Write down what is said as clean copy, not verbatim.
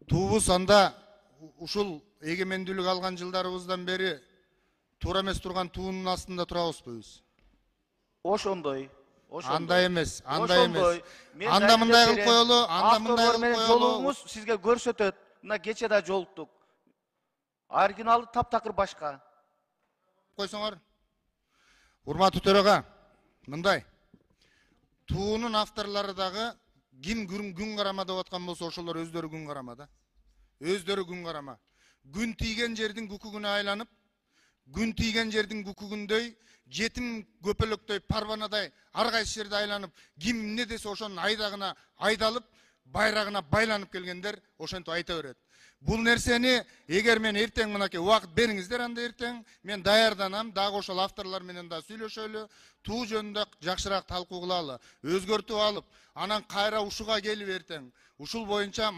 Туубуз анда ушул эгемендүүлүк алган жылдарыбыздан бери туура эмес турган туунун астында турабызбы биз? Ошондой. Андай эмес, андай эмес. Мен Анда мындай кылып берем. коелу, анда мындай Авторлор кылып менен коелу. жолугуңуз сизге көрсөтөт. Мына кече да жолуктук. Оригиналы таптакыр башка. Койсоңор. Урматтуу төраға, мындай. Туунун авторлары дагы ким күн карама деп аткан болсо ошолор өздөрү күн карама да. Өздөрү күн карама. Күн тийген жердин күкүгүнө айланып, күн тийген жердин күкүгүндөй, жетим көпөлөктөй, парванадай ар кайсы жерде айланып, ким эмне десе ошонун айдагына айдалып, байрагына байланып келгендер ошентип айта берет. Бул нерсени эгер мен эртең мынакей убакыт бериңиздер, анда эртең мен даярданам, дагы ошол авторлор менен да сүйлөшөлү, туу жөнүндө жакшыраак талкуу кылалы, өзгөртүп алып, анан кайра ушуга келип эртең ушул боюнча